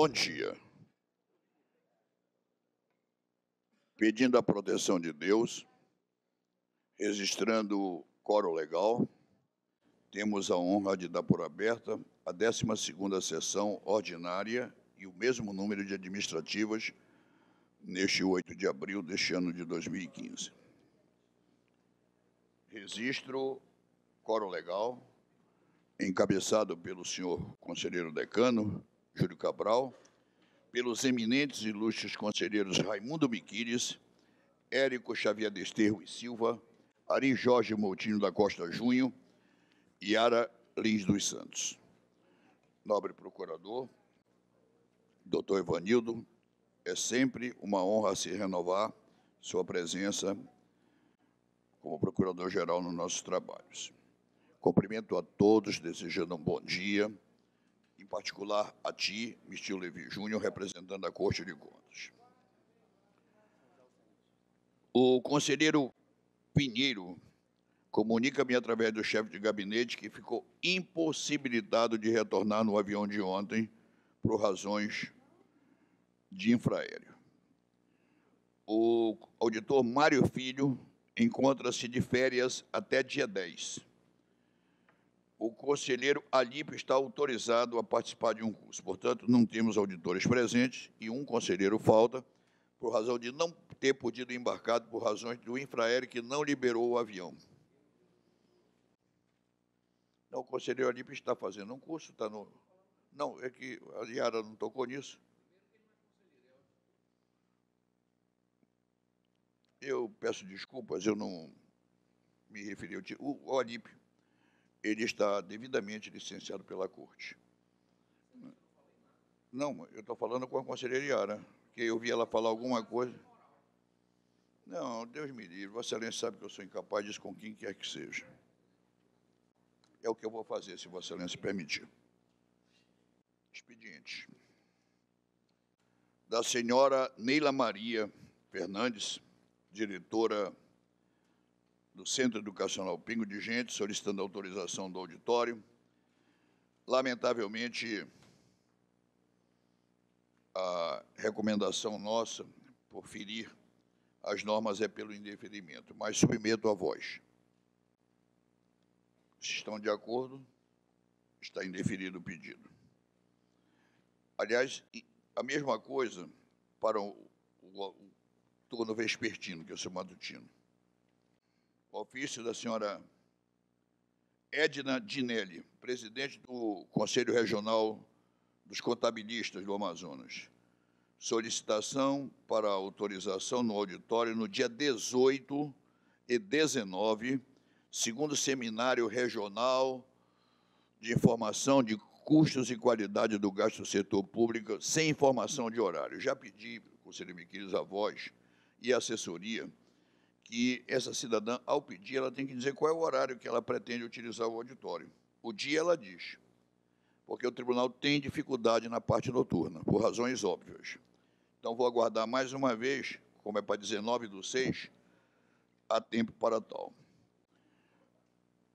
Bom dia. Pedindo a proteção de Deus, registrando o quórum legal, temos a honra de dar por aberta a 12ª sessão ordinária e o mesmo número de administrativas neste 8 de abril deste ano de 2015. Registro quórum legal, encabeçado pelo senhor conselheiro decano, Júlio Cabral, pelos eminentes e ilustres conselheiros Raimundo Miquiles, Érico Xavier Desterro e Silva, Ari Jorge Moutinho da Costa Júnior e Yara Lins dos Santos. Nobre procurador, doutor Evanildo, é sempre uma honra se renovar sua presença como procurador-geral nos nossos trabalhos. Cumprimento a todos, desejando um bom dia, em particular a ti, Mistil Levi Júnior, representando a Corte de Contas. O conselheiro Pinheiro comunica-me através do chefe de gabinete que ficou impossibilitado de retornar no avião de ontem por razões de infraéreo. O auditor Mário Filho encontra-se de férias até dia 10. O conselheiro Alípio está autorizado a participar de um curso. Portanto, não temos auditores presentes e um conselheiro falta por razão de não ter podido embarcar por razões do infraéreo que não liberou o avião. Não, o conselheiro Alípio está fazendo um curso, está no... Não, é que a Yara não tocou nisso. Eu peço desculpas, eu não me referi ao... O Alípio, ele está devidamente licenciado pela Corte. Não, eu estou falando com a conselheira Yara, que eu vi ela falar alguma coisa. Não, Deus me livre, Vossa Excelência sabe que eu sou incapaz disso com quem quer que seja. É o que eu vou fazer, se Vossa Excelência permitir. Expediente. Da senhora Neila Maria Fernandes, diretora do Centro Educacional Pingo de Gente, solicitando autorização do auditório. Lamentavelmente, a recomendação nossa, por ferir as normas, é pelo indeferimento, mas submeto a voz. Se estão de acordo, está indeferido o pedido. Aliás, a mesma coisa para o turno vespertino, que é o seu matutino. Ofício da senhora Edna Dinelli, presidente do Conselho Regional dos Contabilistas do Amazonas. Solicitação para autorização no auditório no dia 18 e 19, segundo Seminário Regional de Informação de Custos e Qualidade do Gasto do Setor Público, sem informação de horário. Já pedi, conselheiro Miquiles, a voz e a assessoria, que essa cidadã, ao pedir, ela tem que dizer qual é o horário que ela pretende utilizar o auditório. O dia ela diz, porque o tribunal tem dificuldade na parte noturna, por razões óbvias. Então, vou aguardar mais uma vez, como é para 19/6, há tempo para tal.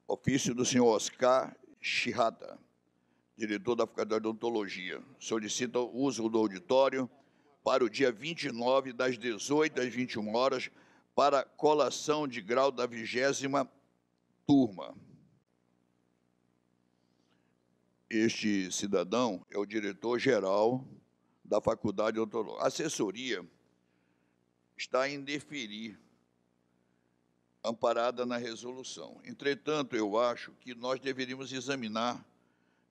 Ofício do senhor Oscar Chihata, diretor da Faculdade de Odontologia, solicita o uso do auditório para o dia 29, das 18 às 21 horas, para colação de grau da 20ª turma. Este cidadão é o diretor-geral da Faculdade de Odontologia. A assessoria está em deferir, amparada na resolução. Entretanto, eu acho que nós deveríamos examinar.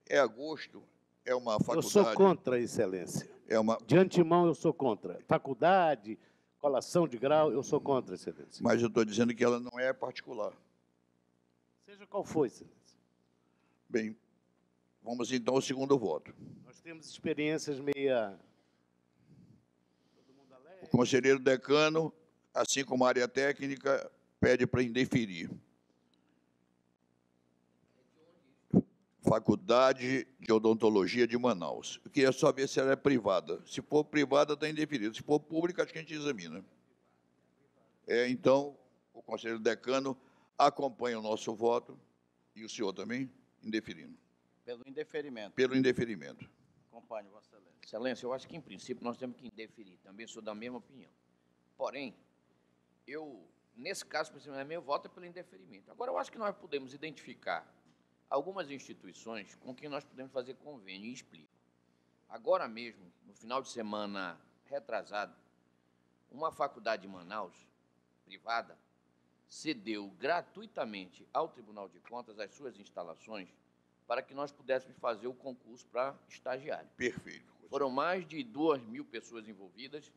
É agosto, é uma faculdade... Eu sou contra, Excelência. De antemão, eu sou contra. Faculdade, colação de grau, eu sou contra, Excelência. Mas eu estou dizendo que ela não é particular. Seja qual for, Excelência. Bem, vamos então ao segundo voto. Nós temos experiências meia... O conselheiro decano, assim como a área técnica, pede para indeferir. Faculdade de Odontologia de Manaus. Eu queria só ver se ela é privada. Se for privada, está indeferido. Se for pública, acho que a gente examina. Então, o conselheiro decano acompanha o nosso voto, e o senhor também, indeferindo. Pelo indeferimento. Pelo indeferimento. Acompanho, Vossa Excelência. Excelência, eu acho que, em princípio, nós temos que indeferir. Também sou da mesma opinião. Porém, nesse caso, principalmente, meu voto é pelo indeferimento. Agora, eu acho que nós podemos identificar algumas instituições com quem nós podemos fazer convênio, e explico. Agora mesmo, no final de semana retrasado, uma faculdade de Manaus, privada, cedeu gratuitamente ao Tribunal de Contas as suas instalações para que nós pudéssemos fazer o concurso para estagiário. Perfeito. Foram mais de 2.000 pessoas envolvidas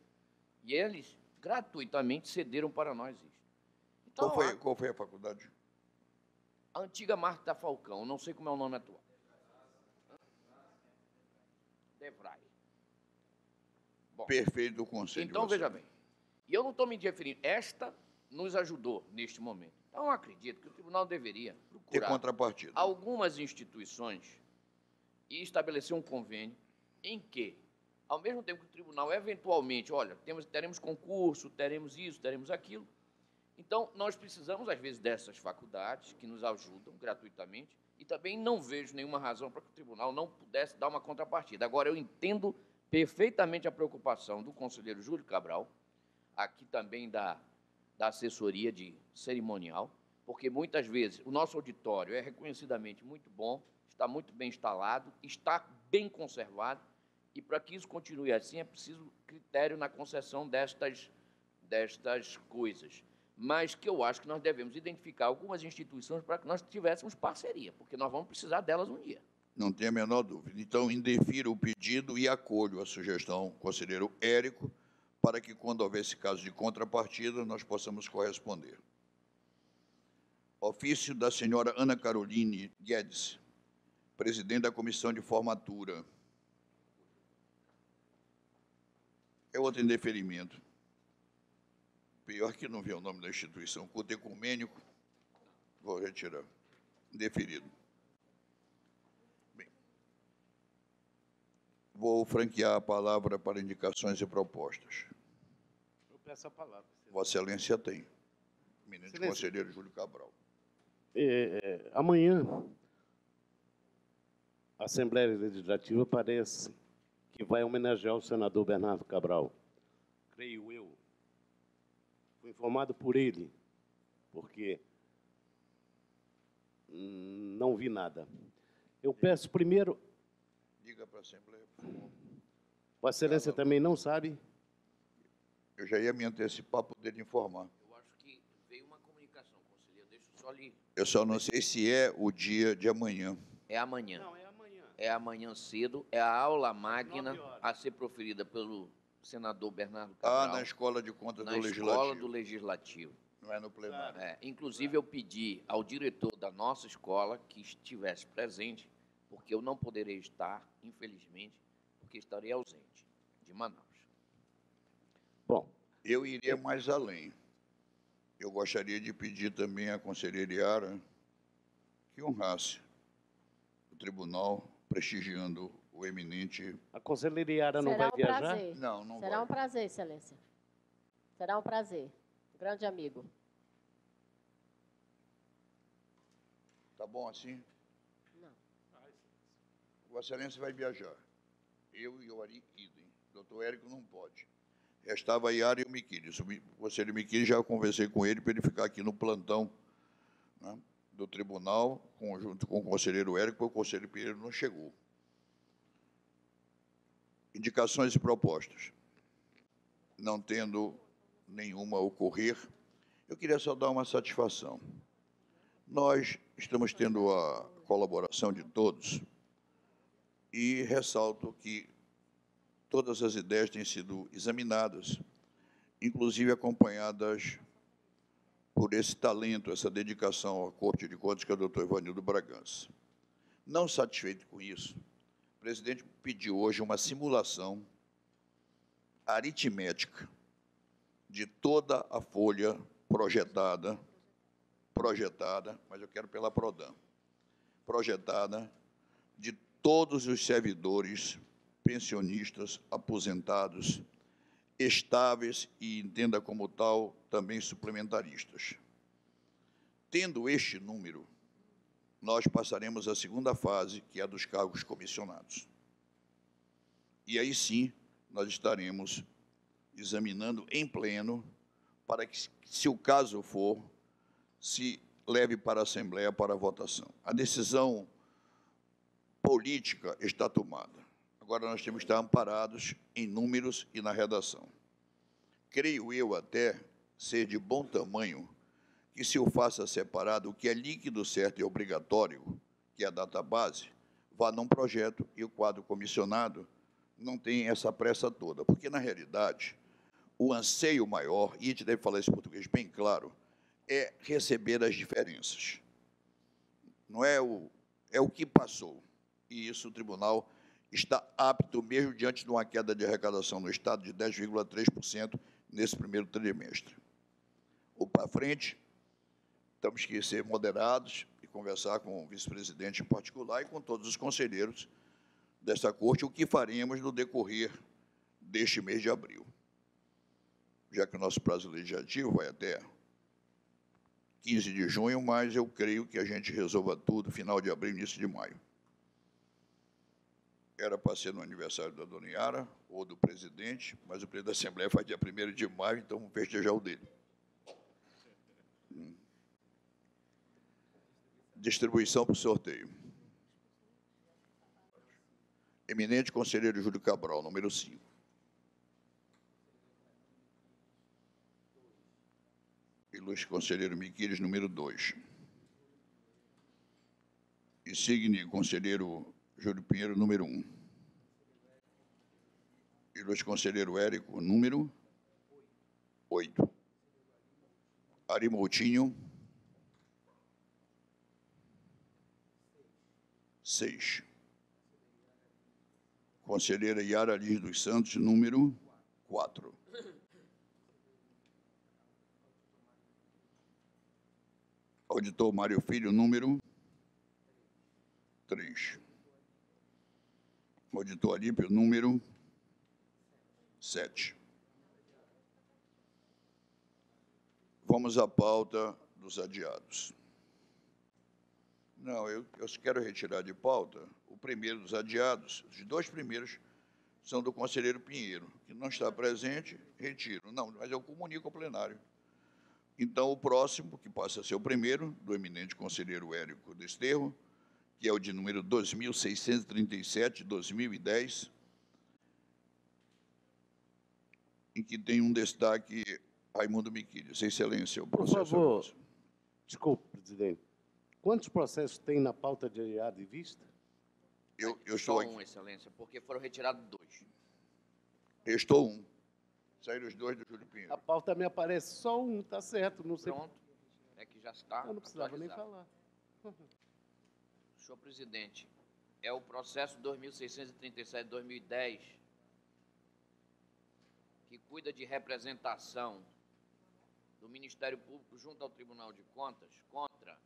e eles gratuitamente cederam para nós isso. Então, qual foi a faculdade? A antiga Marta Falcão, não sei como é o nome atual. Devray. Bom, perfeito do conselho. Então, veja bem, e eu não estou me referindo, esta nos ajudou neste momento. Então, eu acredito que o tribunal deveria procurar ter contrapartida. Algumas instituições e estabelecer um convênio em que, ao mesmo tempo que o tribunal, eventualmente, olha, teremos concurso, teremos isso, teremos aquilo. Então, nós precisamos, às vezes, dessas faculdades que nos ajudam gratuitamente e também não vejo nenhuma razão para que o tribunal não pudesse dar uma contrapartida. Agora, eu entendo perfeitamente a preocupação do conselheiro Júlio Cabral, aqui também da assessoria de cerimonial, porque muitas vezes o nosso auditório é reconhecidamente muito bom, está muito bem instalado, está bem conservado, e para que isso continue assim é preciso critério na concessão destas coisas. Mas que eu acho que nós devemos identificar algumas instituições para que nós tivéssemos parceria, porque nós vamos precisar delas um dia. Não tem a menor dúvida. Então, indefira o pedido e acolho a sugestão do conselheiro Érico, para que, quando houver esse caso de contrapartida, nós possamos corresponder. Ofício da senhora Ana Caroline Guedes, presidente da Comissão de Formatura. É outro indeferimento. Pior que não vê o nome da instituição. Culto ecumênico. Vou retirar. Indeferido. Bem, vou franquear a palavra para indicações e propostas. Eu peço a palavra. Vossa Excelência tem. Eminente conselheiro Júlio Cabral. Amanhã, a Assembleia Legislativa parece que vai homenagear o senador Bernardo Cabral. Creio eu. Fui informado por ele, porque não vi nada. Eu peço primeiro... Diga para a Assembleia, por favor. Vossa Excelência também não sabe? Eu já ia me antecipar para poder informar. Eu acho que veio uma comunicação, conselheiro. Deixa eu só lhe... Eu só não sei se é o dia de amanhã. É amanhã. Não, é amanhã. É amanhã cedo. É a aula magna a ser proferida pelo senador Bernardo Cabral. Na Escola de Contas do Legislativo. Na Escola do Legislativo. Não é no plenário. Inclusive, eu pedi ao diretor da nossa escola que estivesse presente, porque eu não poderei estar, infelizmente, porque estarei ausente de Manaus. Bom, eu iria mais além. Eu gostaria de pedir também à conselheira Yara que honrasse o tribunal, prestigiando o eminente... A conselheira Yara não vai viajar? Prazer. Não vai. Será um prazer, Excelência. Será um prazer. Grande amigo. Tá bom assim? Não. Vossa Excelência vai viajar. Eu e o Ari idem. Doutor Érico não pode. Restava a Yara e o Miquiles. O conselheiro Miquiles, já conversei com ele para ele ficar aqui no plantão, né, do tribunal, junto com o conselheiro Érico, porque o conselheiro Pinheiro não chegou. Indicações e propostas. Não tendo nenhuma a ocorrer, eu queria só dar uma satisfação. Nós estamos tendo a colaboração de todos e ressalto que todas as ideias têm sido examinadas, inclusive acompanhadas por esse talento, essa dedicação à Corte de Contas, que é o doutor Ivanildo Bragança. Não satisfeito com isso, o presidente pediu hoje uma simulação aritmética de toda a folha projetada, mas eu quero pela Prodam, projetada de todos os servidores pensionistas, aposentados, estáveis e, entenda como tal, também suplementaristas. Tendo este número, nós passaremos à segunda fase, que é a dos cargos comissionados. E aí sim, nós estaremos examinando em pleno para que, se o caso for, se leve para a Assembleia para votação. A decisão política está tomada. Agora nós temos que estar amparados em números e na redação. Creio eu até ser de bom tamanho que se o faça separado, o que é líquido, certo e obrigatório, que é a database, vá num projeto e o quadro comissionado não tem essa pressa toda. Porque, na realidade, o anseio maior, e a gente deve falar isso em português bem claro, é receber as diferenças. Não é o que passou. E isso o tribunal está apto, mesmo diante de uma queda de arrecadação no Estado de 10,3% nesse primeiro trimestre. Ou para frente, temos que ser moderados e conversar com o vice-presidente em particular e com todos os conselheiros dessa corte, o que faremos no decorrer deste mês de abril. Já que o nosso prazo legislativo vai até 15 de junho, mas eu creio que a gente resolva tudo final de abril, início de maio. Era para ser no aniversário da dona Yara ou do presidente, mas o presidente da Assembleia faz dia 1º de maio, então vamos festejar o dele. Distribuição para o sorteio. Eminente conselheiro Júlio Cabral, número 5. Ilustre conselheiro Miquiles, número 2. Insigne conselheiro Júlio Pinheiro, número 1. Ilustre conselheiro Érico, número 8. Ari Moutinho, 6. Conselheira Yara Liz dos Santos, número 4. Auditor Mário Filho, número 3. Auditor Alípio, número 7. Vamos à pauta dos adiados. Não, eu quero retirar de pauta o primeiro dos adiados. Os 2 primeiros são do conselheiro Pinheiro, que não está presente, retiro. Não, mas eu comunico ao plenário. Então, o próximo, que passa a ser o primeiro, do eminente conselheiro Érico Desterro, que é o de número 2637, 2010, em que tem um destaque Raimundo Miquiles. Excelência, o processo. Por favor, desculpe, presidente. Quantos processos tem na pauta de adiado em vista? Eu estou aqui. Só um, excelência, porque foram retirados 2. Restou 1. Saíram os 2 do Júlio Pinheiro. A pauta me aparece só um, tá certo. Não sei. Pronto. É que já está Eu não precisava nem atualizado. falar. Senhor presidente, é o processo 2637-2010 que cuida de representação do Ministério Público junto ao Tribunal de Contas contra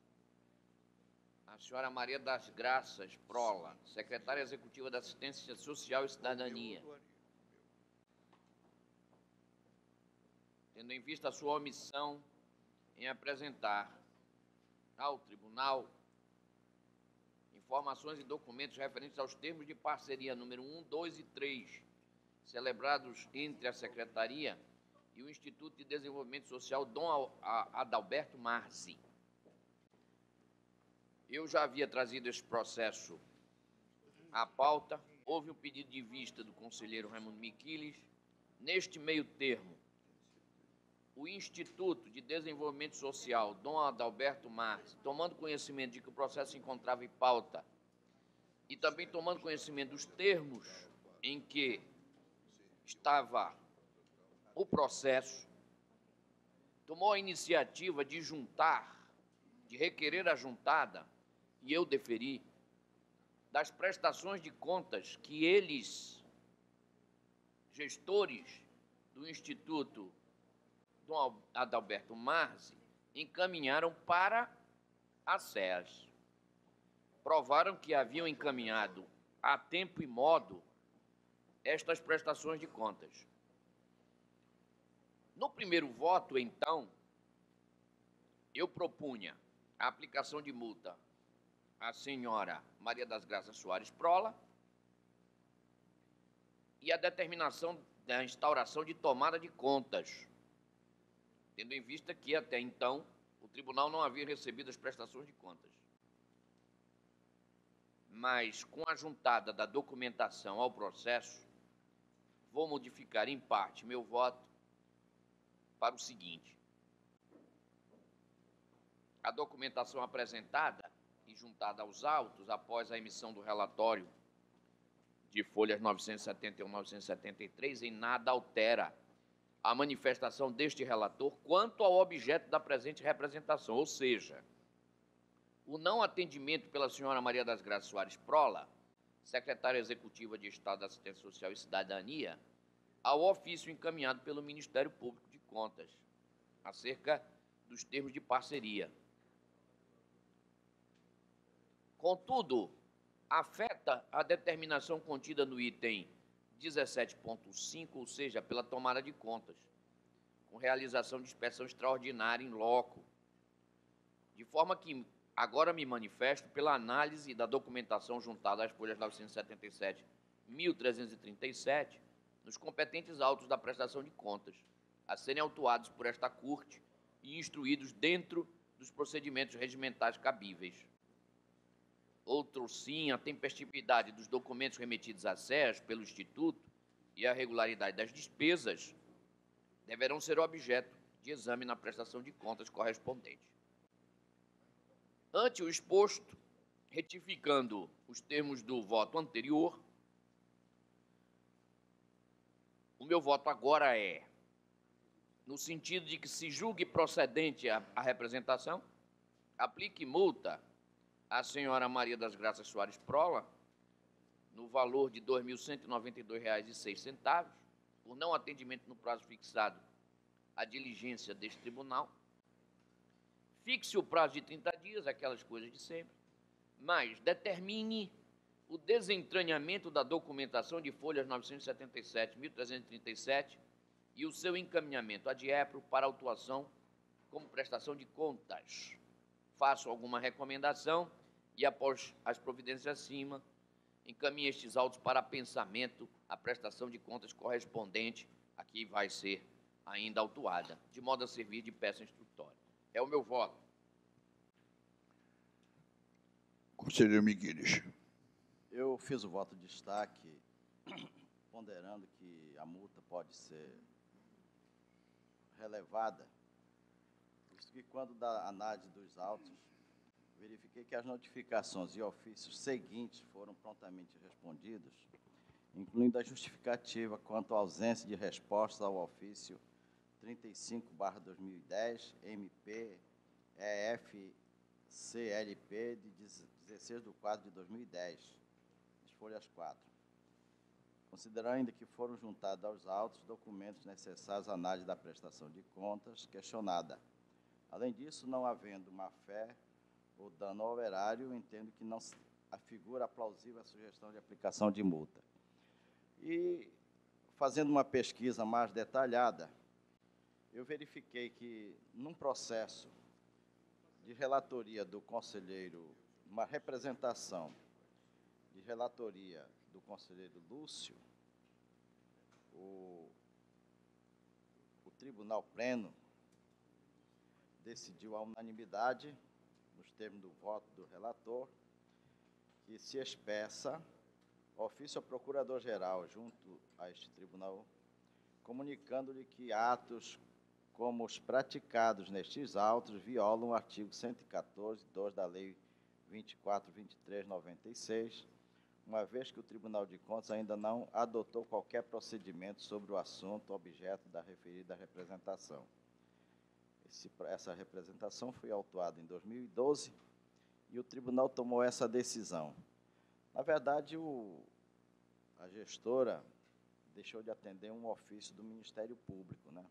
a senhora Maria das Graças Prola, secretária executiva da Assistência Social e Cidadania, tendo em vista a sua omissão em apresentar ao Tribunal informações e documentos referentes aos termos de parceria número 1, 2 e 3, celebrados entre a Secretaria e o Instituto de Desenvolvimento Social Dom Adalberto Marzi. Eu já havia trazido esse processo à pauta, houve um pedido de vista do conselheiro Raimundo Miquiles. Neste meio termo, o Instituto de Desenvolvimento Social Dom Adalberto Marzi, tomando conhecimento de que o processo se encontrava em pauta e também tomando conhecimento dos termos em que estava o processo, tomou a iniciativa de juntar, de requerer a juntada, e eu deferi, das prestações de contas que eles, gestores do Instituto Dom Adalberto Marzi, encaminharam para a SEAS. Provaram que haviam encaminhado a tempo e modo estas prestações de contas. No primeiro voto, então, eu propunha a aplicação de multa à senhora Maria das Graças Soares Prola, e a determinação da instauração de tomada de contas, tendo em vista que, até então, o tribunal não havia recebido as prestações de contas. Mas, com a juntada da documentação ao processo, vou modificar em parte meu voto para o seguinte: a documentação apresentada e juntada aos autos após a emissão do relatório de folhas 971 e 973 em nada altera a manifestação deste relator quanto ao objeto da presente representação, ou seja, o não atendimento pela senhora Maria das Graças Soares Prola, secretária executiva de Estado da Assistência Social e Cidadania, ao ofício encaminhado pelo Ministério Público de Contas, acerca dos termos de parceria. Contudo, afeta a determinação contida no item 17.5, ou seja, pela tomada de contas, com realização de inspeção extraordinária em loco, de forma que agora me manifesto pela análise da documentação juntada às folhas 977 e 1337, nos competentes autos da prestação de contas, a serem autuados por esta Corte e instruídos dentro dos procedimentos regimentais cabíveis. Outro sim, a tempestividade dos documentos remetidos à SES pelo Instituto e a regularidade das despesas deverão ser objeto de exame na prestação de contas correspondente. Ante o exposto, retificando os termos do voto anterior, o meu voto agora é no sentido de que se julgue procedente a representação, aplique multa à senhora Maria das Graças Soares Prola, no valor de R$ 2.192,06, por não atendimento no prazo fixado à diligência deste tribunal. Fixe o prazo de 30 dias, aquelas coisas de sempre, mas determine o desentranhamento da documentação de folhas 977 e 1337 e o seu encaminhamento à DIEPRO para autuação como prestação de contas. Faço alguma recomendação e, após as providências acima, encaminhe estes autos para pensamento a prestação de contas correspondente a que vai ser ainda autuada, de modo a servir de peça instrutória. É o meu voto. Conselheiro Migueles. Eu fiz o voto de destaque, ponderando que a multa pode ser relevada, visto que, quando da análise dos autos, verifiquei que as notificações e ofícios seguintes foram prontamente respondidos, incluindo a justificativa quanto à ausência de resposta ao ofício 35/2010, MP, EF-CLP, de 16/4/2010, as folhas 4. Considerando ainda que foram juntados aos autos documentos necessários à análise da prestação de contas questionada. Além disso, não havendo má-fé ou dano ao erário, entendo que não afigura plausível a sugestão de aplicação de multa. E, fazendo uma pesquisa mais detalhada, eu verifiquei que, num processo de relatoria do conselheiro, uma representação de relatoria do conselheiro Lúcio, o Tribunal Pleno decidiu à unanimidade, nos termos do voto do relator, que se expressa ofício ao Procurador-Geral junto a este tribunal, comunicando-lhe que atos como os praticados nestes autos violam o artigo 114, 2 da Lei 24.2396, uma vez que o Tribunal de Contas ainda não adotou qualquer procedimento sobre o assunto objeto da referida representação. Essa representação foi autuada em 2012 e o tribunal tomou essa decisão. Na verdade, a gestora deixou de atender um ofício do Ministério Público, né?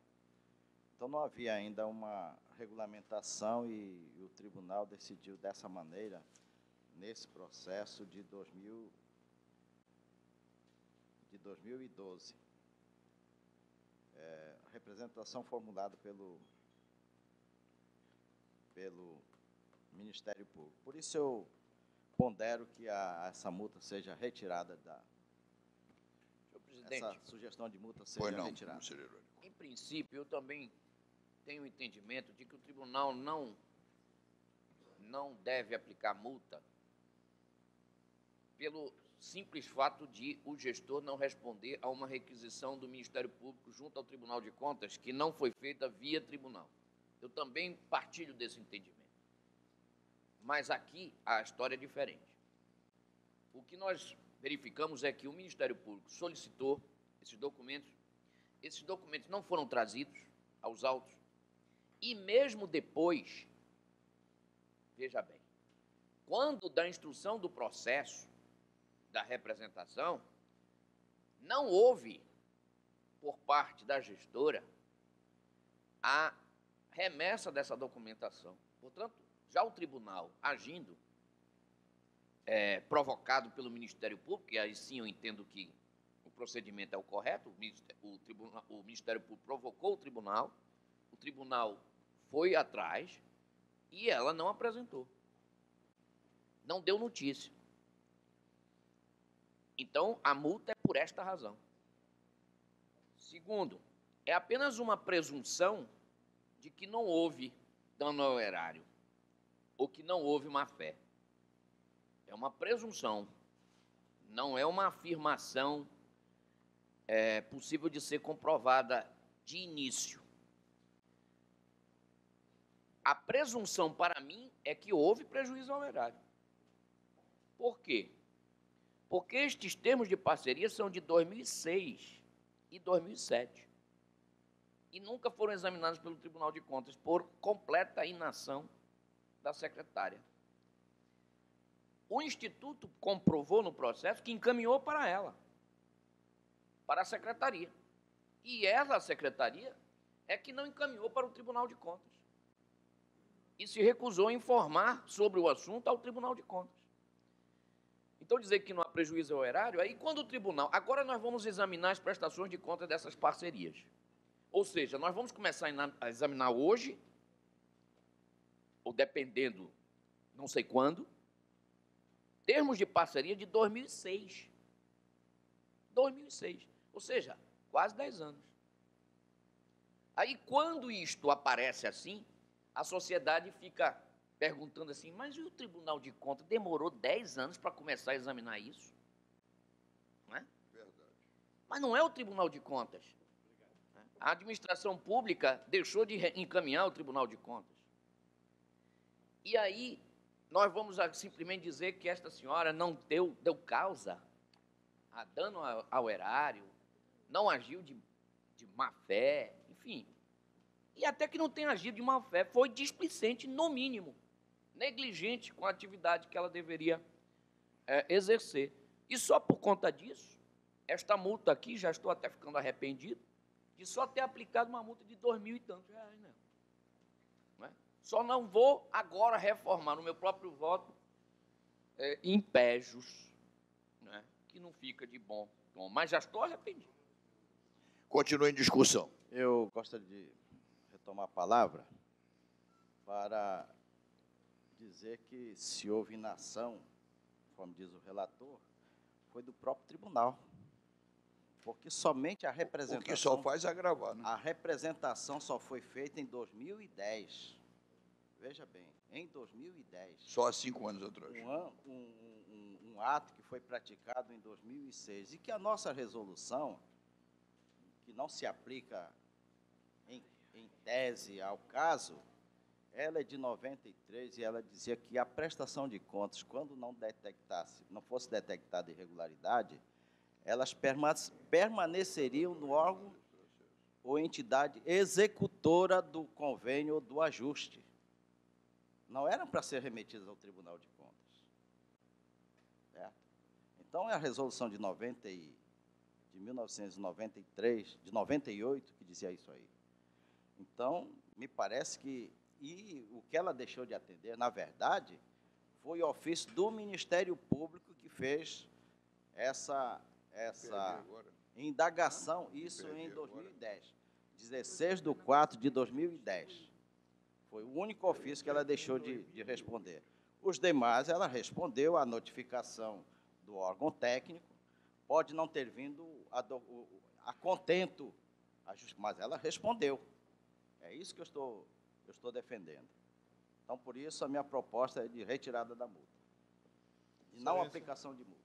Então, não havia ainda uma regulamentação e o tribunal decidiu dessa maneira, nesse processo de 2012. A representação formulada pelo Ministério Público. Por isso, eu pondero que essa multa seja retirada da... presidente, essa sugestão de multa Pois seja não, retirada. conselheiro Érico. em princípio, eu também tenho o entendimento de que o tribunal não deve aplicar multa pelo simples fato de o gestor não responder a uma requisição do Ministério Público junto ao Tribunal de Contas que não foi feita via tribunal. Eu também partilho desse entendimento. Mas aqui a história é diferente. O que nós verificamos é que o Ministério Público solicitou esses documentos não foram trazidos aos autos, e mesmo depois, veja bem, quando da instrução do processo, da representação, não houve, por parte da gestora, a remessa dessa documentação. Portanto, já o tribunal agindo, provocado pelo Ministério Público, e aí sim eu entendo que o procedimento é o correto, o Ministério Público provocou o tribunal foi atrás e ela não apresentou. Não deu notícia. Então, a multa é por esta razão. Segundo, é apenas uma presunção de que não houve dano ao erário, ou que não houve má-fé. É uma presunção, não é uma afirmação possível de ser comprovada de início. A presunção, para mim, é que houve prejuízo ao erário. Por quê? Porque estes termos de parceria são de 2006 e 2007 e nunca foram examinados pelo Tribunal de Contas por completa inação da secretária. O Instituto comprovou no processo que encaminhou para ela, para a secretaria. E ela, a secretaria, é que não encaminhou para o Tribunal de Contas. E se recusou a informar sobre o assunto ao Tribunal de Contas. Então, dizer que não há prejuízo ao erário, aí quando o tribunal... Agora nós vamos examinar as prestações de contas dessas parcerias. Ou seja, nós vamos começar a examinar hoje, ou dependendo, não sei quando, termos de parceria de 2006. 2006. Ou seja, quase 10 anos. Aí, quando isto aparece assim, a sociedade fica perguntando assim, mas e o Tribunal de Contas demorou 10 anos para começar a examinar isso? Não é? Verdade. Mas não é o Tribunal de Contas. A administração pública deixou de encaminhar o Tribunal de Contas. E aí, nós vamos simplesmente dizer que esta senhora não deu causa a dano ao erário, não agiu de má-fé, enfim. E até que não tenha agido de má-fé, foi displicente, no mínimo, negligente com a atividade que ela deveria exercer. E só por conta disso, esta multa aqui, já estou até ficando arrependido, de só ter aplicado uma multa de 2.000 e tantos reais, né? Não é? Só não vou agora reformar no meu próprio voto impégios, né? Que não fica de bom tom, mas já estou arrependido. Continua em discussão. Eu gostaria de retomar a palavra para dizer que se houve inação, como diz o relator, foi do próprio tribunal. Porque somente a representação... O que só faz é agravar, né? A representação só foi feita em 2010. Veja bem, em 2010. Só há 5 anos atrás. Um ato que foi praticado em 2006 e que a nossa resolução, que não se aplica em tese ao caso, ela é de 93 e ela dizia que a prestação de contas, quando não fosse detectada irregularidade, elas permaneceriam no órgão ou entidade executora do convênio ou do ajuste. Não eram para ser remetidas ao Tribunal de Contas. Certo? Então, é a resolução de 1993, de 98, que dizia isso aí. Então, me parece que... E o que ela deixou de atender, na verdade, foi o ofício do Ministério Público que fez essa indagação, isso em 2010, 16/4/2010. Foi o único ofício que ela deixou de responder. Os demais, ela respondeu à notificação do órgão técnico, pode não ter vindo a contento, mas ela respondeu. É isso que eu estou defendendo. Então, por isso, a minha proposta é de retirada da multa. E não aplicação de multa.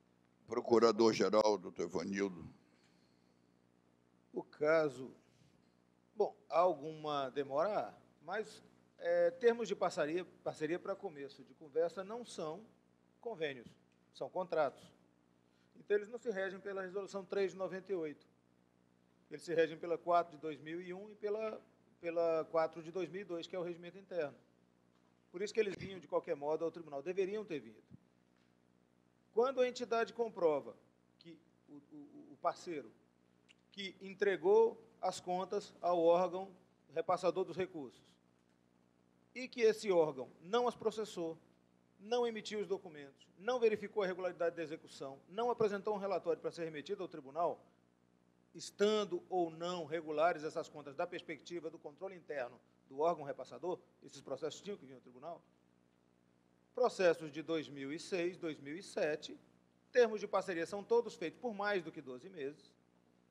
Procurador-Geral, doutor Ivanildo. O caso... Bom, há alguma demora, mas termos de parceria para começo de conversa não são convênios, são contratos. Então, eles não se regem pela Resolução 3 de 98. Eles se regem pela 4 de 2001 e pela 4 de 2002, que é o regimento interno. Por isso que eles vinham, de qualquer modo, ao tribunal. Deveriam ter vindo. Quando a entidade comprova que o parceiro que entregou as contas ao órgão repassador dos recursos e que esse órgão não as processou, não emitiu os documentos, não verificou a regularidade da execução, não apresentou um relatório para ser remetido ao tribunal, estando ou não regulares essas contas da perspectiva do controle interno do órgão repassador, esses processos tinham que vir ao tribunal. Processos de 2006, 2007, termos de parceria são todos feitos por mais do que 12 meses.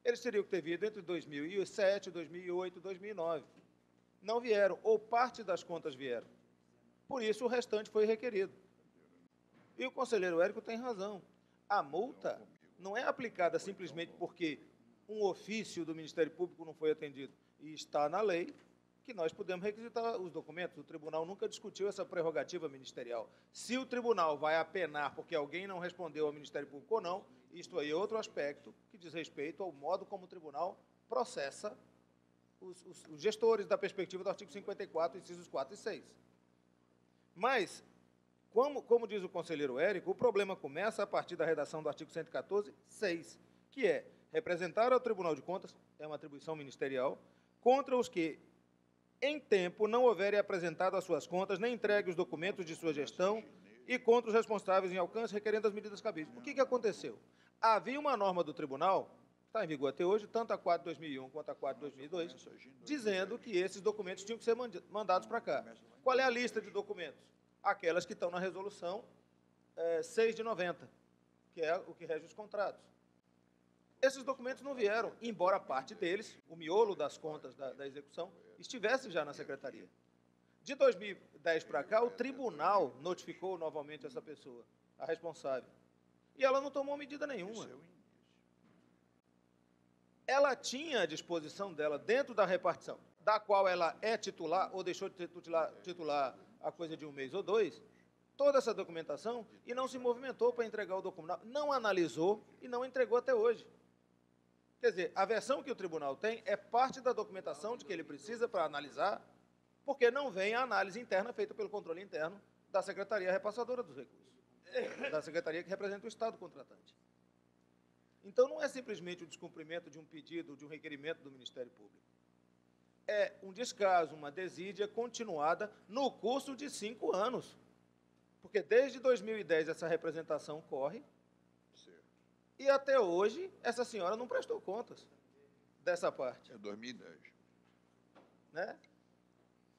Eles teriam que ter vindo entre 2007, 2008 e 2009. Não vieram, ou parte das contas vieram. Por isso, o restante foi requerido. E o conselheiro Érico tem razão. A multa não é aplicada simplesmente porque um ofício do Ministério Público não foi atendido. E está na lei que nós podemos requisitar os documentos. O tribunal nunca discutiu essa prerrogativa ministerial. Se o tribunal vai apenar porque alguém não respondeu ao Ministério Público ou não, isto aí é outro aspecto que diz respeito ao modo como o tribunal processa os gestores da perspectiva do artigo 54, incisos 4 e 6. Mas, como diz o conselheiro Érico, o problema começa a partir da redação do artigo 114, 6, que é representar ao Tribunal de Contas, é uma atribuição ministerial, contra os que, em tempo, não houverem apresentado as suas contas, nem entregue os documentos de sua gestão, e contra os responsáveis em alcance requerendo as medidas cabíveis. O que aconteceu? Havia uma norma do tribunal, está em vigor até hoje, tanto a 4 de 2001 quanto a 4 de 2002, dizendo que esses documentos tinham que ser mandados para cá. Qual é a lista de documentos? Aquelas que estão na resolução 6 de 90, que é o que rege os contratos. Esses documentos não vieram, embora parte deles, o miolo das contas da execução, estivesse já na secretaria. De 2010 para cá, o tribunal notificou novamente essa pessoa, a responsável. E ela não tomou medida nenhuma. Ela tinha à disposição dela, dentro da repartição, da qual ela é titular, ou deixou de ser titular a coisa de um mês ou dois, toda essa documentação, e não se movimentou para entregar o documento. Não analisou e não entregou até hoje. Quer dizer, a versão que o tribunal tem é parte da documentação de que ele precisa para analisar, porque não vem a análise interna feita pelo controle interno da Secretaria Repassadora dos Recursos, da Secretaria que representa o Estado contratante. Então, não é simplesmente o descumprimento de um pedido, de um requerimento do Ministério Público. É um descaso, uma desídia continuada no curso de 5 anos. Porque desde 2010 essa representação corre, e até hoje essa senhora não prestou contas dessa parte. É 2010. Né?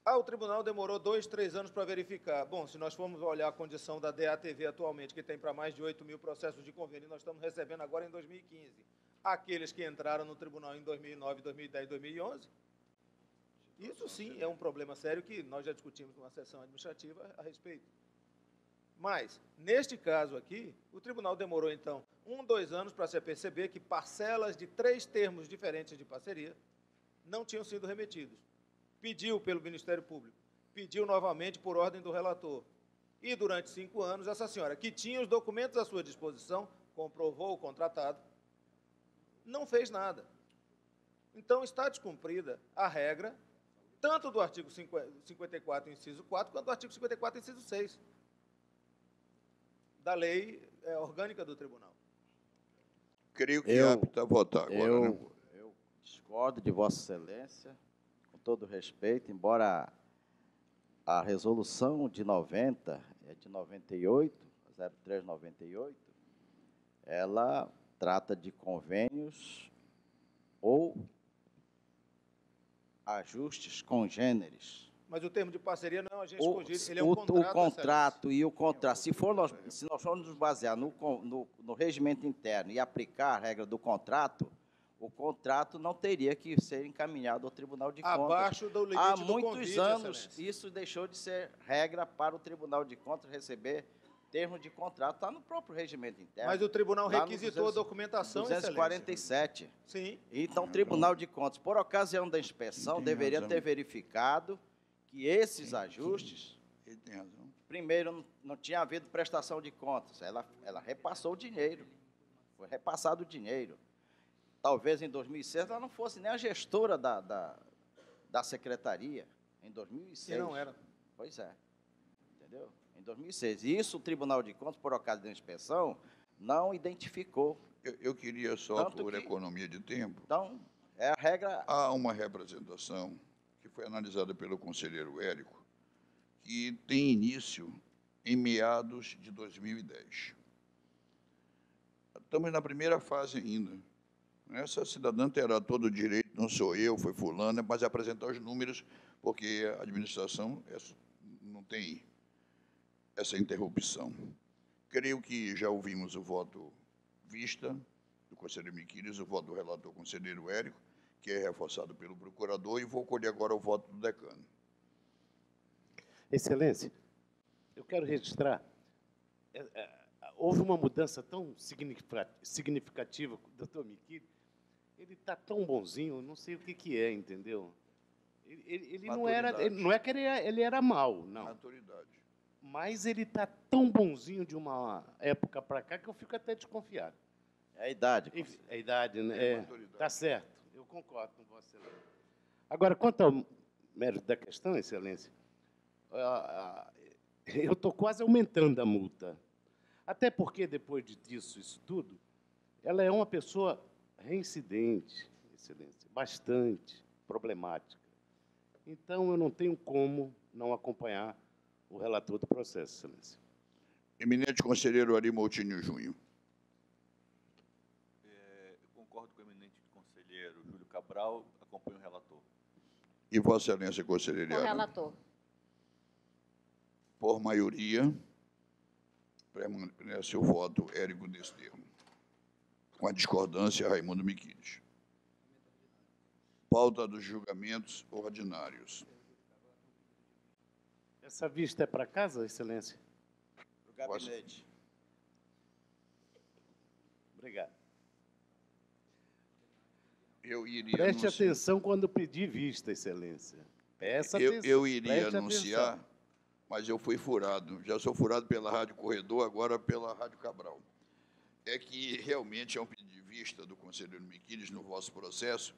O tribunal demorou 2, 3 anos para verificar. Bom, se nós formos olhar a condição da DATV atualmente, que tem para mais de 8 mil processos de convênio, nós estamos recebendo agora em 2015. Aqueles que entraram no tribunal em 2009, 2010, 2011, isso sim é um problema sério que nós já discutimos numa sessão administrativa a respeito. Mas, neste caso aqui, o tribunal demorou, então, 1, 2 anos para se aperceber que parcelas de 3 termos diferentes de parceria não tinham sido remetidos. Pediu pelo Ministério Público, pediu novamente por ordem do relator. E, durante 5 anos, essa senhora, que tinha os documentos à sua disposição, comprovou o contratado, não fez nada. Então, está descumprida a regra, tanto do artigo 54, inciso 4, quanto do artigo 54, inciso 6, da lei orgânica do tribunal. Creio que é apto a votar agora. Eu discordo de Vossa Excelência, com todo respeito, embora a resolução de 90, de 98, 0398, ela trata de convênios ou ajustes congêneres. Mas o termo de parceria não é um agente O, cogito, ele é um contrato. o contrato e o contrato, se nós formos nos basear no regimento interno e aplicar a regra do contrato, o contrato não teria que ser encaminhado ao Tribunal de Contas. Abaixo do limite Há do muitos convite, anos, Excelência. isso deixou de ser regra para o Tribunal de Contas receber termos de contrato. Está no próprio regimento interno. Mas o tribunal lá no requisitou a documentação, Excelência. 247. Sim. Então, o Tribunal de Contas, por ocasião da inspeção, Tem deveria razão. ter verificado que esses ajustes, Ele tem razão. primeiro, não tinha havido prestação de contas. Ela repassou o dinheiro. Foi repassado o dinheiro. Talvez em 2006 ela não fosse nem a gestora da secretaria. Em 2006. E não era. Pois é. Entendeu? Em 2006. E isso o Tribunal de Contas, por ocasião da inspeção, não identificou. Eu queria só, Tanto por que- economia de tempo, Então, é a regra. há uma representação que foi analisada pelo conselheiro Érico, que tem início em meados de 2010. Estamos na primeira fase ainda. Essa cidadã terá todo o direito, não sou eu, foi fulana, mas apresentar os números, porque a administração não tem essa interrupção. Creio que já ouvimos o voto vista do conselheiro Miquiles, o voto do relator conselheiro Érico, que é reforçado pelo procurador, e vou colher agora o voto do decano. Excelência, eu quero registrar, houve uma mudança tão significativa com o doutor Miquiles, ele está tão bonzinho, eu não sei o que é, entendeu? Ele não era, Maturidade. não é que ele era mau, não. Autoridade. Mas ele está tão bonzinho de uma época para cá que eu fico até desconfiado. É a idade. Enfim, a idade, né? É maturidade. Está certo, eu concordo com Vossa Excelência. Agora, quanto ao mérito da questão, Excelência, eu estou quase aumentando a multa. Até porque, depois disso, isso tudo, ela é uma pessoa reincidente, Excelência, bastante problemática. Então, eu não tenho como não acompanhar o relator do processo, Excelência. Eminente conselheiro Ari Moutinho Júnior. Eu concordo com o eminente conselheiro Júlio Cabral, acompanho o relator. E Vossa Excelência, conselheiro Com o Ara. relator. Por maioria, permanece o voto Érico Desterro. Com a discordância, Raimundo Miquiles. Pauta dos julgamentos ordinários. Essa vista é para casa, Excelência? Para o gabinete. Obrigado. Eu iria Preste anunciar- atenção quando pedir vista, Excelência. Peça atenção. eu iria preste anunciar, atenção. mas eu fui furado. Já sou furado pela Rádio Corredor, agora pela Rádio Cabral. É que realmente é um pedido de vista do conselheiro Miquiles no vosso processo,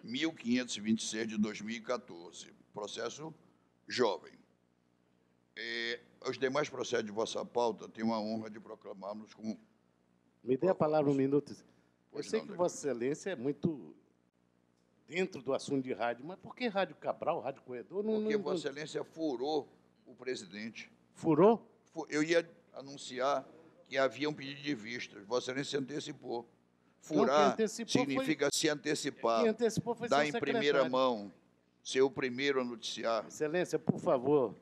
1526 de 2014, processo jovem. Os demais processos de vossa pauta tenho a honra de proclamá-los como... Me dê a palavra um minuto. Eu Pois sei não, que decano. Vossa Excelência é muito dentro do assunto de rádio, mas por que Rádio Cabral, Rádio Corredor? Porque Vossa Excelência furou o presidente. Furou? Eu ia anunciar que havia um pedido de vista. Vossa Excelência se antecipou. Não, Furar quem antecipou significa se antecipar, Quem antecipou foi dar seu em primeira secretário. mão, ser o primeiro a noticiar. Excelência, por favor,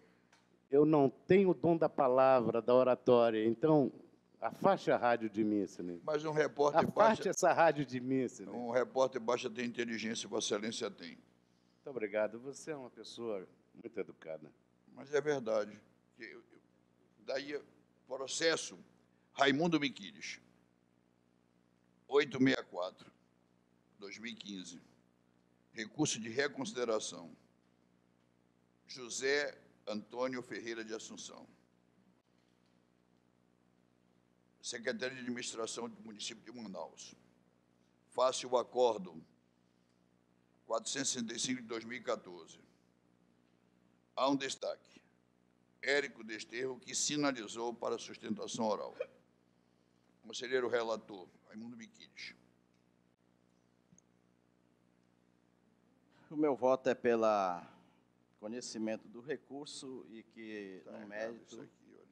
eu não tenho o dom da palavra, da oratória, então afaste a rádio de mim, Excelência. Mas um repórter Afaste baixa, essa rádio de mim, Excelência. um repórter baixa tem inteligência, Vossa Excelência tem. Muito obrigado. Você é uma pessoa muito educada. Mas é verdade. Daí, processo Raimundo Miquiles, 864, 2015. Recurso de reconsideração. José Antônio Ferreira de Assunção. Secretaria de Administração do município de Manaus. Face o acordo 465 de 2014. Há um destaque. Érico Desterro, que sinalizou para a sustentação oral. Conselheiro relator, Raimundo Miquiles. O meu voto é pelo conhecimento do recurso e que, Tá no errado mérito, isso aqui, olha.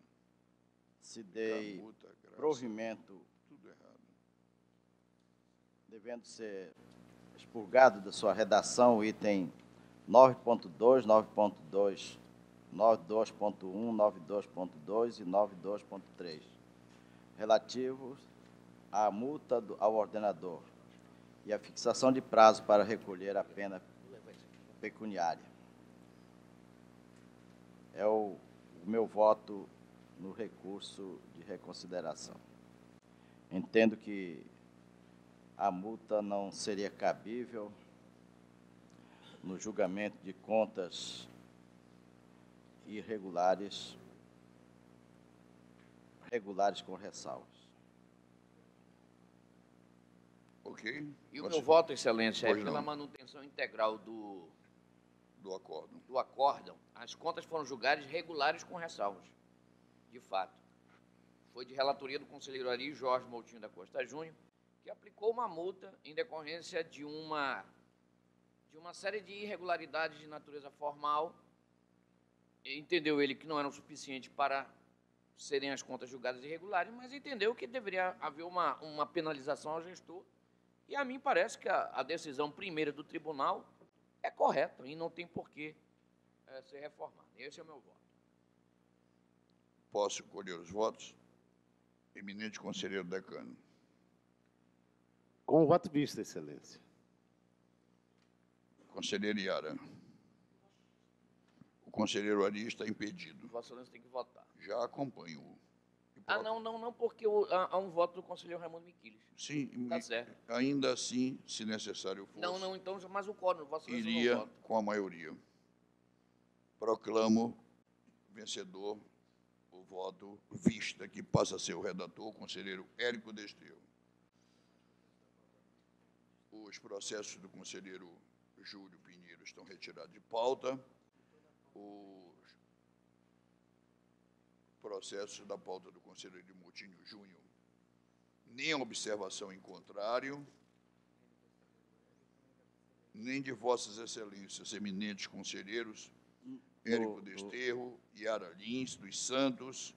se dê Camuta, graça, provimento, tudo errado. devendo ser expurgado da sua redação, o item 9.2, 9.2, 92.1, 92.2 e 92.3, relativos à multa ao ordenador e a fixação de prazo para recolher a pena pecuniária. É o meu voto no recurso de reconsideração. Entendo que a multa não seria cabível no julgamento de contas irregulares, regulares com ressalvas. Ok? E o meu voto, Excelência, é Pois pela não. manutenção integral do acórdão. acórdão. As contas foram julgadas regulares com ressalvas, de fato. Foi de relatoria do conselheiro Ari Jorge Moutinho da Costa Júnior, que aplicou uma multa em decorrência de uma série de irregularidades de natureza formal. Entendeu ele que não eram suficientes para serem as contas julgadas irregulares, mas entendeu que deveria haver uma penalização ao gestor. E a mim parece que a decisão primeira do tribunal é correta e não tem por que ser reformada. Esse é o meu voto. Posso colher os votos? Eminente conselheiro decano. Com o voto visto, Excelência. Conselheiro Iara. O conselheiro Ari está impedido. Vossa Excelência tem que votar. Já acompanho. Não, porque há um voto do conselheiro Raimundo Miquiles. Sim, Tá certo. ainda assim, se necessário fosse, Não, então, mas o quórum, Vossa Excelência iria não vota. com a maioria. Proclamo vencedor o voto vista, que passa a ser o redator, o conselheiro Érico Desterro. Os processos do conselheiro Júlio Pinheiro estão retirados de pauta. Os processos da pauta do conselheiro Moutinho Júnior, nem observação em contrário, nem de vossas excelências, eminentes conselheiros, Érico Desterro, Iara Lins, dos Santos,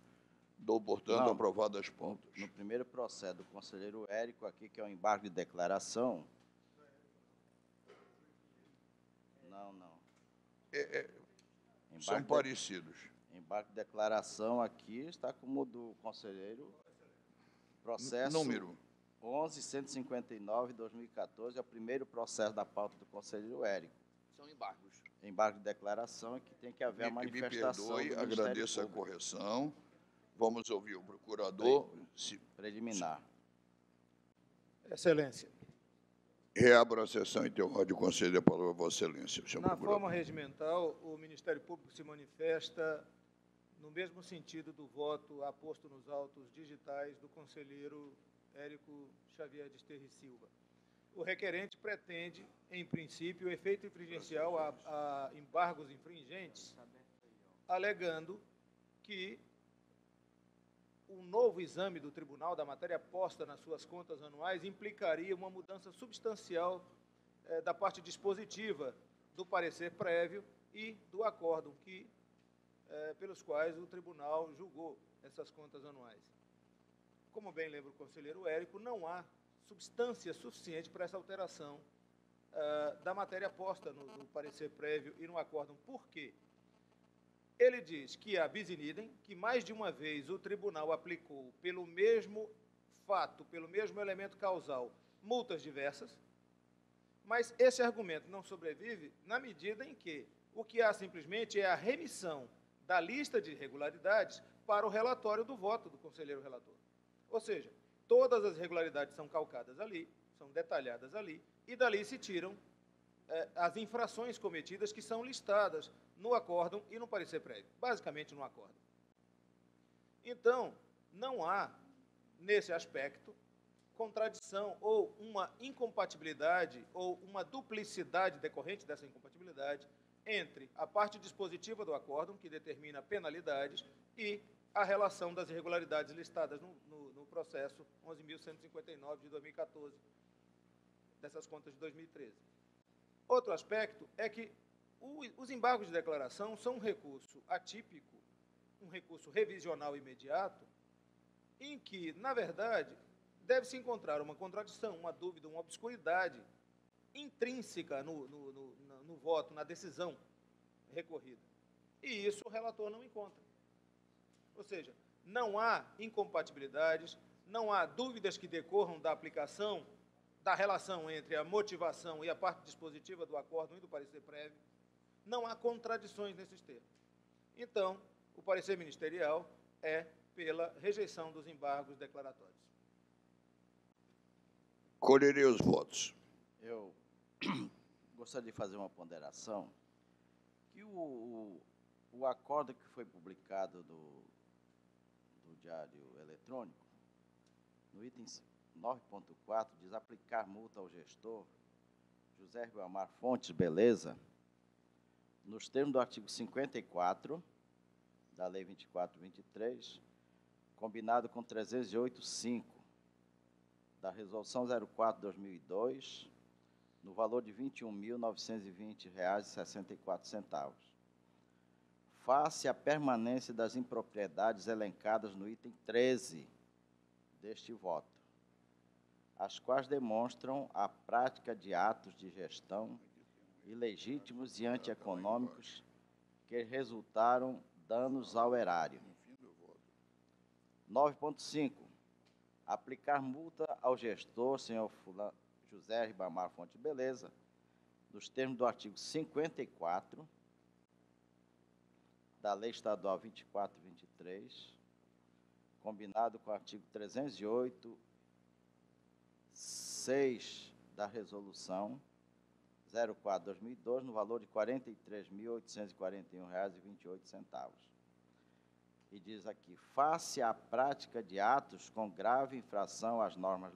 dou, portanto, aprovadas as pautas. No primeiro processo do conselheiro Érico, aqui, que é o embargo de declaração. Não. São parecidos. Embargo de declaração aqui está como o do conselheiro. Processo Número 11.159/2014, é o primeiro processo da pauta do conselheiro Érico. São embargos. Embargo de declaração é que tem que haver a manifestação me perdoe, do Ministério agradeço a Público. correção. Vamos ouvir o procurador. Preliminar. Excelência. Reabro a sessão e interrogo o conselho. A palavra a Vossa Excelência. Senhor Na procurador. forma regimental, o Ministério Público se manifesta no mesmo sentido do voto aposto nos autos digitais do conselheiro Érico Xavier Desterro e Silva. O requerente pretende, em princípio, efeito infringencial a embargos infringentes, alegando que o novo exame do tribunal da matéria posta nas suas contas anuais implicaria uma mudança substancial da parte dispositiva do parecer prévio e do acórdão pelos quais o tribunal julgou essas contas anuais. Como bem lembra o conselheiro Érico, não há substância suficiente para essa alteração da matéria posta no parecer prévio e no acórdão. Por quê? Ele diz que há bis in idem, que mais de uma vez o tribunal aplicou pelo mesmo fato, pelo mesmo elemento causal, multas diversas, mas esse argumento não sobrevive na medida em que o que há simplesmente é a remissão da lista de irregularidades para o relatório do voto do conselheiro relator. Ou seja, todas as irregularidades são calcadas ali, são detalhadas ali, e dali se tiram as infrações cometidas que são listadas no acórdão e no parecer prévio, basicamente no acórdão. Então, não há, nesse aspecto, contradição ou uma incompatibilidade ou uma duplicidade decorrente dessa incompatibilidade entre a parte dispositiva do acórdão, que determina penalidades, e a relação das irregularidades listadas no processo 11.159 de 2014, dessas contas de 2013. Outro aspecto é que os embargos de declaração são um recurso atípico, um recurso revisional imediato, em que, na verdade, deve-se encontrar uma contradição, uma dúvida, uma obscuridade intrínseca no voto, na decisão recorrida. E isso o relator não encontra. Ou seja, não há incompatibilidades, não há dúvidas que decorram da aplicação da relação entre a motivação e a parte dispositiva do acórdão e do parecer prévio, não há contradições nesses termos. Então, o parecer ministerial é pela rejeição dos embargos declaratórios. Colherei os votos. Eu gostaria de fazer uma ponderação que o acórdão que foi publicado do Diário Eletrônico, no item 9.4, diz aplicar multa ao gestor José Ribamar Fontes Beleza, nos termos do artigo 54 da Lei 24/23, combinado com 308.5 da Resolução 04/2002, no valor de R$ 21.920,64, face à permanência das impropriedades elencadas no item 13 deste voto, as quais demonstram a prática de atos de gestão ilegítimos e antieconômicos que resultaram danos ao erário. 9.5. Aplicar multa ao gestor, senhor José Ribamar Fonte Beleza, nos termos do artigo 54 da Lei Estadual 24/23, combinado com o artigo 308, 6 da Resolução 04/2002, no valor de R$ 43.841,28. E diz aqui, face à prática de atos com grave infração às normas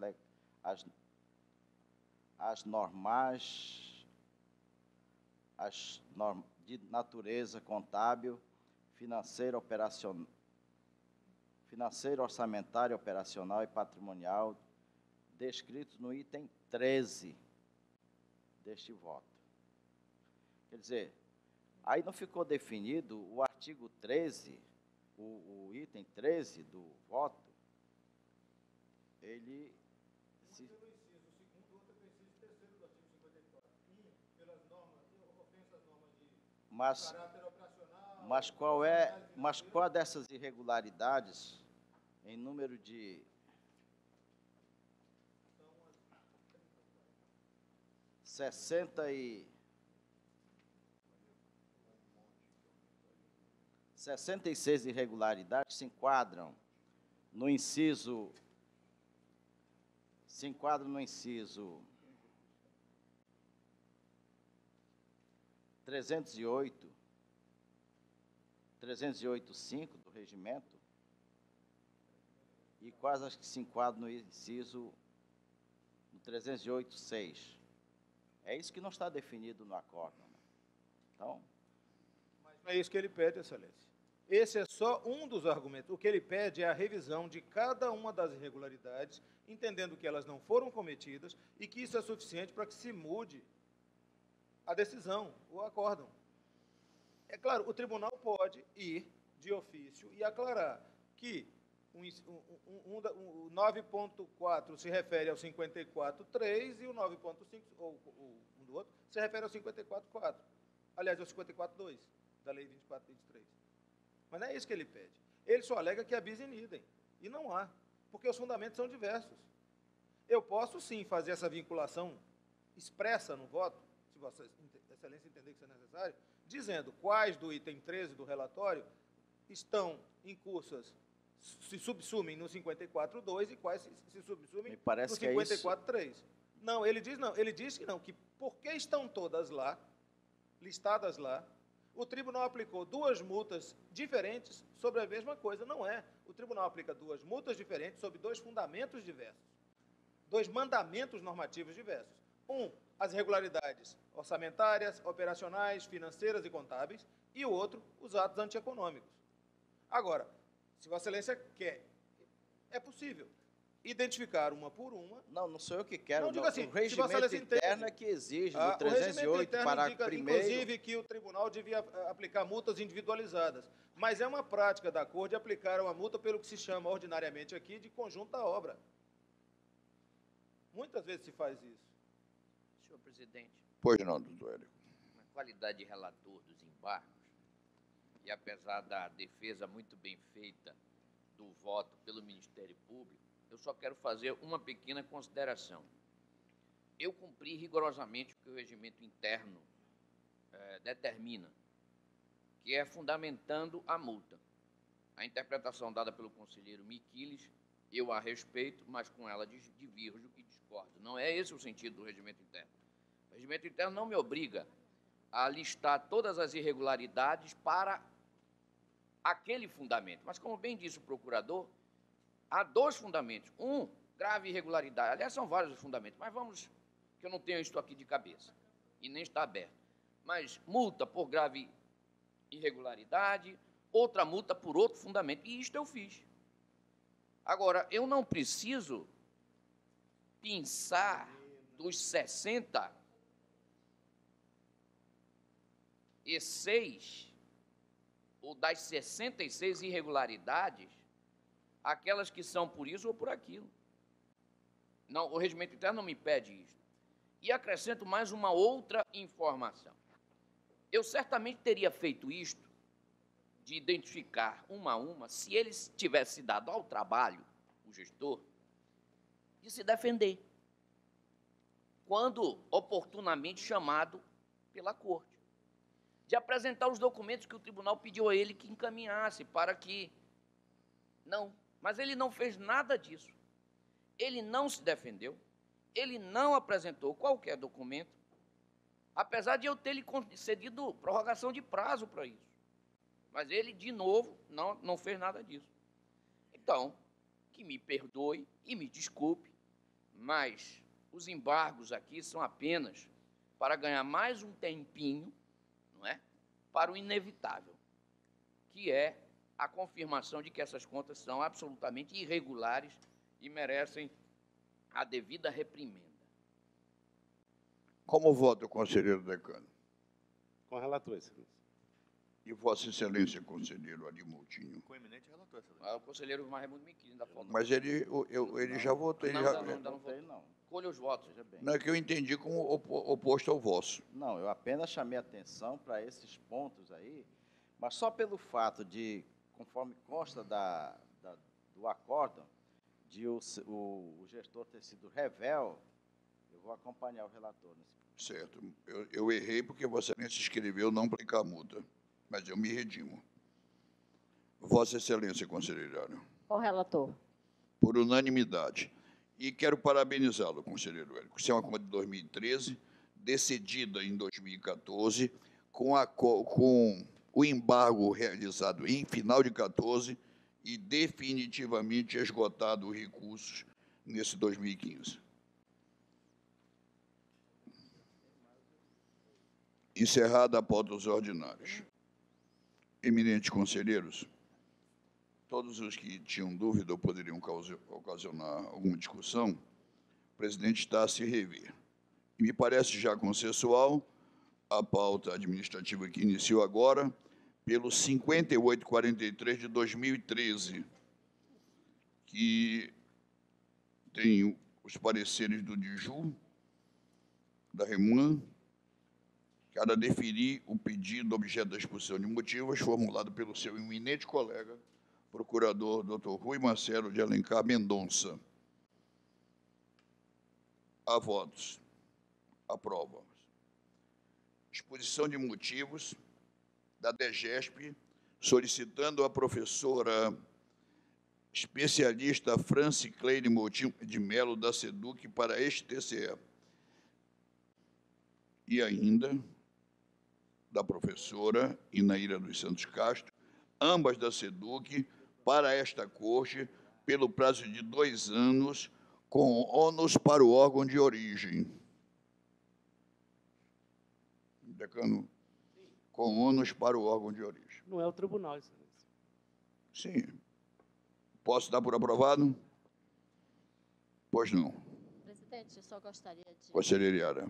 de natureza contábil, financeira, orçamentária, operacional e patrimonial, descritos no item 13 deste voto. Quer dizer, aí não ficou definido o artigo 13, o item 13 do voto, ele... Mas qual dessas irregularidades, em número de 66 irregularidades se enquadram no inciso 308.5 do regimento, e quais as que se enquadram no inciso 308.6. É isso que não está definido no acórdão, né? Então... Mas não é isso que ele pede, excelência. Esse é só um dos argumentos. O que ele pede é a revisão de cada uma das irregularidades, entendendo que elas não foram cometidas e que isso é suficiente para que se mude a decisão, o acórdão. É claro, o tribunal pode ir de ofício e aclarar que o 9.4 se refere ao 54.3 e o 9.5, ou um do outro, se refere ao 54.4. Aliás, ao 54.2 da Lei 24/23. Mas não é isso que ele pede. Ele só alega que é bis in idem. E não há, porque os fundamentos são diversos. Eu posso, sim, fazer essa vinculação expressa no voto, se Vossa Excelência entender que isso é necessário, dizendo quais do item 13 do relatório estão incursas, se subsumem no 54.2 e quais se subsumem no 54.3. Não, ele diz que não, que porque estão todas lá, listadas lá, o tribunal aplicou duas multas diferentes sobre a mesma coisa. Não é. O tribunal aplica duas multas diferentes sobre dois fundamentos diversos, dois mandamentos normativos diversos. Um, as irregularidades orçamentárias, operacionais, financeiras e contábeis, e o outro, os atos antieconômicos. Agora, se Vossa Excelência quer, é possível identificar uma por uma. Não sou eu que quero. Não, digo assim, o regimento interno é que exige, no 308, parágrafo 1º... Inclusive, que o tribunal devia aplicar multas individualizadas. Mas é uma prática da Corte aplicar uma multa pelo que se chama ordinariamente aqui de conjunto da obra. Muitas vezes se faz isso. Senhor presidente, Pois não, doutor Hélio. na qualidade de relator dos embargos, e apesar da defesa muito bem feita do voto pelo Ministério Público, eu só quero fazer uma pequena consideração. Eu cumpri rigorosamente o que o regimento interno determina, que é fundamentando a multa. A interpretação dada pelo conselheiro Miquiles, eu a respeito, mas com ela divirjo e discordo. Não é esse o sentido do regimento interno. O regimento interno não me obriga a listar todas as irregularidades para aquele fundamento. Mas, como bem disse o procurador, há dois fundamentos. Um, grave irregularidade. Aliás, são vários os fundamentos, mas vamos, que eu não tenho isso aqui de cabeça, e nem está aberto. Mas multa por grave irregularidade, outra multa por outro fundamento. E isto eu fiz. Agora, eu não preciso pensar dos 66 ou das 66 irregularidades, aquelas que são por isso ou por aquilo. Não, o regimento interno não me pede isso. E acrescento mais uma outra informação. Eu certamente teria feito isto, de identificar uma a uma, se ele tivesse dado ao trabalho, o gestor, de se defender, quando oportunamente chamado pela corte, de apresentar os documentos que o tribunal pediu a ele que encaminhasse para que... Não, mas ele não fez nada disso. Ele não se defendeu, ele não apresentou qualquer documento, apesar de eu ter lhe concedido prorrogação de prazo para isso. Mas ele, de novo, não fez nada disso. Então, que me perdoe e me desculpe, mas os embargos aqui são apenas para ganhar mais um tempinho, não é? Para o inevitável, que é a confirmação de que essas contas são absolutamente irregulares e merecem a devida reprimenda. Como vota o conselheiro decano? Com o relator, excelência. E Vossa Excelência, conselheiro Adimoutinho? Com o eminente relator, excelência. O conselheiro Raimundo Miquini ainda falta. Mas ele já votou. Ele Não, já, ainda não Votei, votou. não. Colha os votos. Veja bem. não é que eu entendi como oposto ao vosso. Não, eu apenas chamei atenção para esses pontos aí, mas só pelo fato de, conforme consta do acórdão, de o gestor ter sido revel, eu vou acompanhar o relator nesse ponto. Certo. Eu errei porque Vossa Excelência escreveu não aplicar multa, mas eu me redimo. Vossa Excelência, conselheiro Hélio, Com o relator. por unanimidade. E quero parabenizá-lo, conselheiro Hélio. Isso é uma conta de 2013, decidida em 2014, com o embargo realizado em final de 14 e definitivamente esgotado os recursos nesse 2015. Encerrada a pauta dos ordinários. Eminentes conselheiros, todos os que tinham dúvida ou poderiam ocasionar alguma discussão, o presidente está a se rever. E me parece já consensual a pauta administrativa que iniciou agora, pelo 5843 de 2013, que tem os pareceres do DIJU, da REMAN, para deferir o pedido objeto da exposição de motivos formulado pelo seu eminente colega, procurador Dr. Rui Marcelo de Alencar Mendonça. A votos. Aprova. Exposição de motivos da DGESP, solicitando à professora especialista Francicleide Moutinho de Melo, da SEDUC, para este TCE. E ainda da professora Inaíra dos Santos Castro, ambas da SEDUC, para esta corte, pelo prazo de 2 anos, com ônus para o órgão de origem. Decano, com ônus para o órgão de origem. Não é o tribunal, excelência. Sim. Posso dar por aprovado? Pois não. Presidente, eu só gostaria de... Conselheira Yara.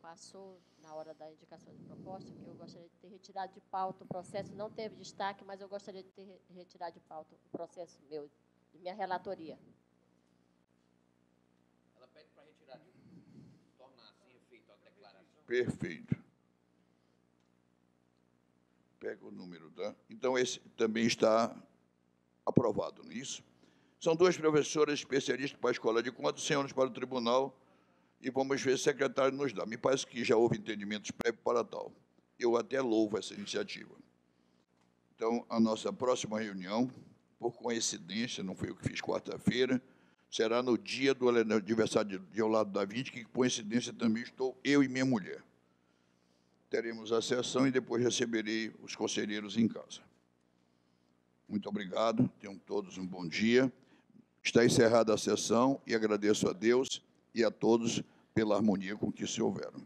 Passou na hora da indicação de proposta, que eu gostaria de ter retirado de pauta o processo. Não teve destaque, mas eu gostaria de ter retirado de pauta o processo meu, de minha relatoria. Ela pede para retirar de Perfeito. Pega o número, tá? Então, esse também está aprovado, não é isso? São duas professoras especialistas para a Escola de Contas, senhores para o tribunal, e vamos ver se o secretário nos dá. Me parece que já houve entendimentos prévios para tal. Eu até louvo essa iniciativa. Então, a nossa próxima reunião, por coincidência, não foi eu que fiz quarta-feira, será no dia do aniversário de Eulado da Vinci, que, por coincidência, também estou eu e minha mulher. Teremos a sessão e depois receberei os conselheiros em casa. Muito obrigado, tenham todos um bom dia. Está encerrada a sessão e agradeço a Deus e a todos pela harmonia com que se houveram.